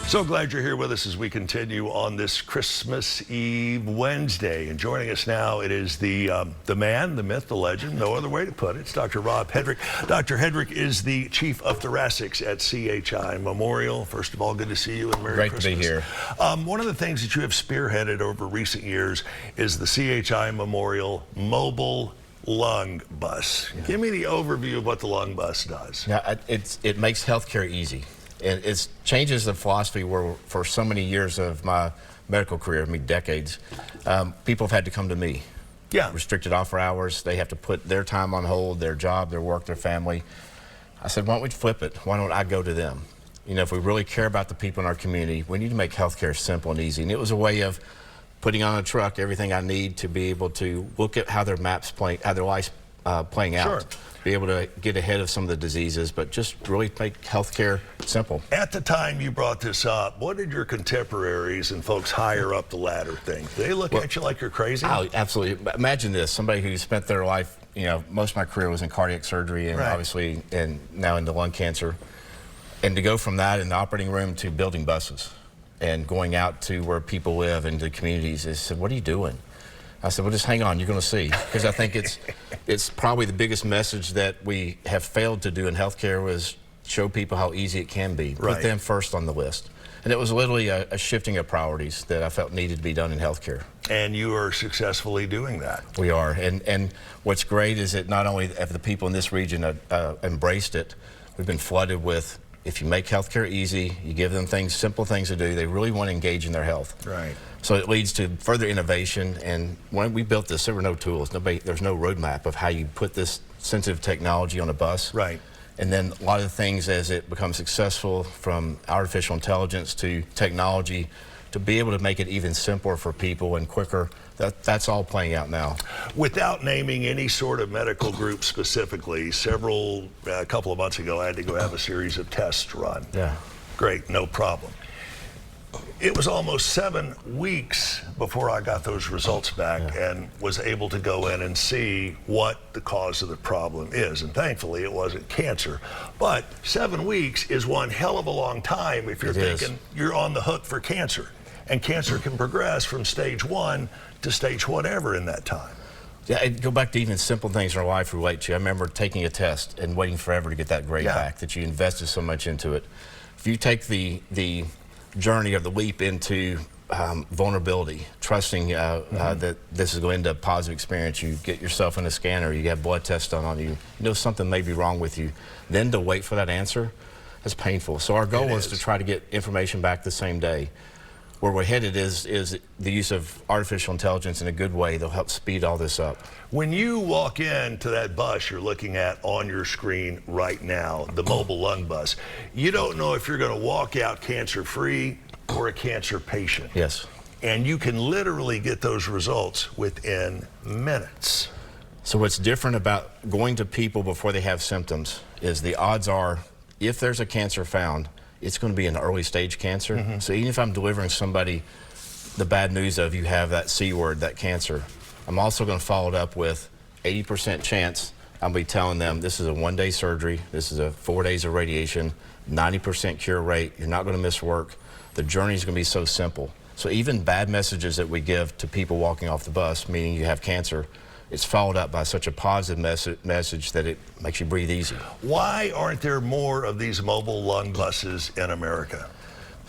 So glad you're here with us as we continue on this Christmas Eve Wednesday. And joining us now, it is the man, the myth, the legend, no other way to put it. It's Dr. Rob Headrick. Dr. Headrick is the Chief of Thoracics at CHI Memorial. First of all, good to see you and Merry Christmas. Great to be here. One of the things that you have spearheaded over recent years is the CHI Memorial Mobile Lung Bus. Yeah. Give me the overview of what the lung bus does. Yeah, it makes healthcare easy. It changes the philosophy where for so many years of my medical career, decades, people have had to come to me. Yeah. Restricted offer hours, they have to put their time on hold, their job, their work, their family. I said, why don't we flip it? Why don't I go to them? You know, if we really care about the people in our community, we need to make healthcare simple and easy. And it was a way of putting on a truck everything I need to be able to look at how their maps playing, how their life's playing out. Sure. Be able to get ahead of some of the diseases, but just really make healthcare simple. At the time you brought this up, what did your contemporaries and folks higher up the ladder think? Did they look at you like you're crazy? Oh, absolutely. Imagine this, somebody who spent their life, you know, most of my career was in cardiac surgery and obviously, and now into lung cancer. And to go from that in the operating room to building buses and going out to where people live and the communities, they said, what are you doing? I said, well, just hang on, you're going to see. Because I think it's probably the biggest message that we have failed to do in healthcare was show people how easy it can be. Put them first on the list. And it was literally a shifting of priorities that I felt needed to be done in healthcare. And you are successfully doing that. We are. And what's great is that not only have the people in this region embraced it, we've been flooded with, if you make healthcare easy, you give them things, simple things to do, they really want to engage in their health. Right. So it leads to further innovation, and when we built this, there were no tools. There's no roadmap of how you put this sensitive technology on a bus. Right. And then a lot of the things as it becomes successful, from artificial intelligence to technology, to be able to make it even simpler for people and quicker, that's all playing out now. Without naming any sort of medical group specifically, a couple of months ago, I had to go have a series of tests run. Yeah. Great, no problem. It was almost 7 weeks before I got those results back and was able to go in and see what the cause of the problem is. And thankfully, it wasn't cancer. But 7 weeks is one hell of a long time if you're thinking you're on the hook for cancer. And cancer can progress from stage 1 to stage whatever in that time. Yeah, and go back to even simple things in our life relate to. I remember taking a test and waiting forever to get that grade back, that you invested so much into it. If you take the journey or the leap into vulnerability, trusting that this is going to end up a positive experience, you get yourself in a scanner, you get blood tests done on you, you know something may be wrong with you, then to wait for that answer, that's painful. So our goal was to try to get information back the same day. Where we're headed is the use of artificial intelligence in a good way. They'll help speed all this up. When you walk into that bus you're looking at on your screen right now, the mobile lung bus, you don't know if you're going to walk out cancer-free or a cancer patient. Yes. And you can literally get those results within minutes. So what's different about going to people before they have symptoms is the odds are, if there's a cancer found, it's going to be an early stage cancer. So even if I'm delivering somebody the bad news of you have that C word, that cancer, I'm also going to follow it up with 80% chance. I'll be telling them this is a 1-day surgery, this is a 4 days of radiation, 90% cure rate, you're not going to miss work. The journey is going to be so simple. So even bad messages that we give to people walking off the bus, meaning you have cancer, it's followed up by such a positive message that it makes you breathe easy. Why aren't there more of these mobile lung buses in America?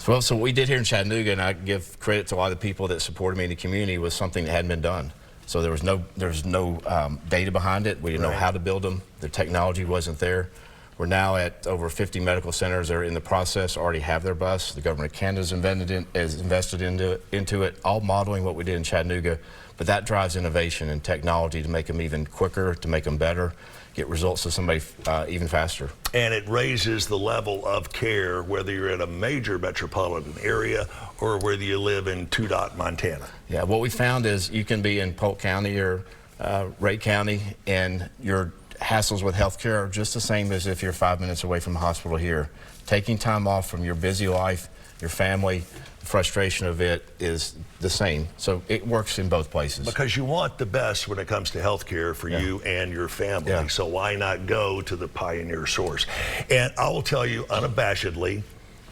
Well, so what we did here in Chattanooga, and I give credit to a lot of the people that supported me in the community, was something that hadn't been done. So there was no data behind it. We didn't know how to build them. The technology wasn't there. We're now at over 50 medical centers that are in the process, already have their bus. The government of Canada has invested into it, all modeling what we did in Chattanooga. But that drives innovation and technology to make them even quicker, to make them better, get results to somebody even faster. And it raises the level of care, whether you're in a major metropolitan area or whether you live in Montana. Yeah, what we found is you can be in Polk County or Rake County, and your hassles with healthcare are just the same as if you're 5 minutes away from a hospital here. Taking time off from your busy life, your family, the frustration of it is the same. So it works in both places. Because you want the best when it comes to healthcare for you and your family. So why not go to the pioneer source? And I will tell you unabashedly,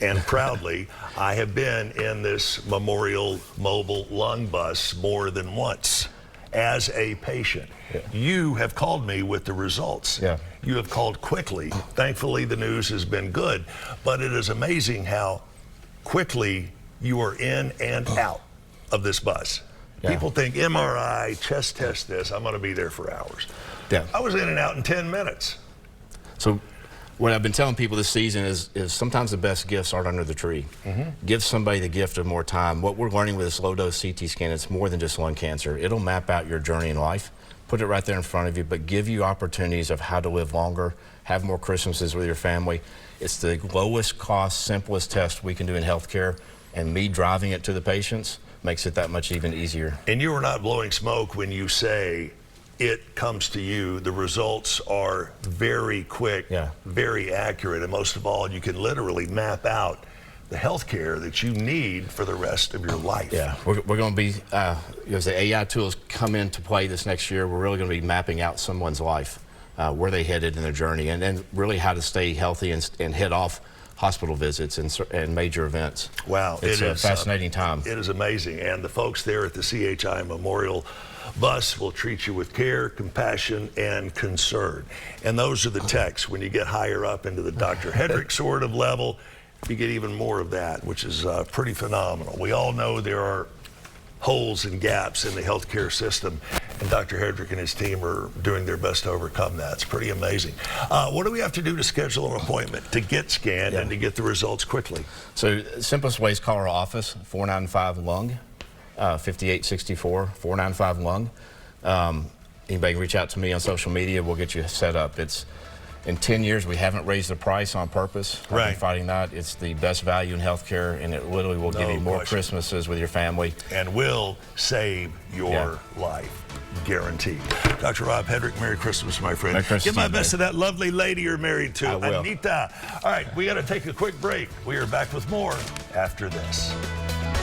and proudly, I have been in this Memorial Mobile Lung Bus more than once as a patient. Yeah. You have called me with the results. Yeah. You have called quickly. Thankfully, the news has been good, but it is amazing how quickly you are in and out of this bus. Yeah. People think MRI, chest test this, I'm going to be there for hours. Yeah. I was in and out in 10 minutes. So what I've been telling people this season is sometimes the best gifts aren't under the tree. Give somebody the gift of more time. What we're learning with this low-dose CT scan, it's more than just lung cancer. It'll map out your journey in life, put it right there in front of you, but give you opportunities of how to live longer, have more Christmases with your family. It's the lowest cost, simplest test we can do in healthcare, and me driving it to the patients makes it that much even easier. And you are not blowing smoke when you say it comes to you. The results are very quick, Yeah. very accurate, and most of all, you can literally map out the health care that you need for the rest of your life. Yeah, we're going to be, as the AI tools come into play this next year, we're really going to be mapping out someone's life, where they headed in their journey, and then really how to stay healthy and head off hospital visits and major events. Wow. It's a fascinating time. It is amazing. And the folks there at the CHI Memorial Bus will treat you with care, compassion, and concern. And those are the techs. When you get higher up into the Dr. Headrick sort of level, you get even more of that, which is pretty phenomenal. We all know there are holes and gaps in the healthcare system, and Dr. Headrick and his team are doing their best to overcome that. It's pretty amazing. What do we have to do to schedule an appointment to get scanned and to get the results quickly? So simplest way is call our office, 495-LUNG, 5864, 495-LUNG. Anybody can reach out to me on social media, we'll get you set up. In 10 years, we haven't raised the price on purpose. I've been fighting that. It's the best value in healthcare, and it literally will give you more Christmases with your family. And will save your life. Guaranteed. Dr. Rob Headrick, Merry Christmas, my friend. Merry Christmas. Give my best to that lovely lady you're married to, I will. Anita. All right, we got to take a quick break. We are back with more after this.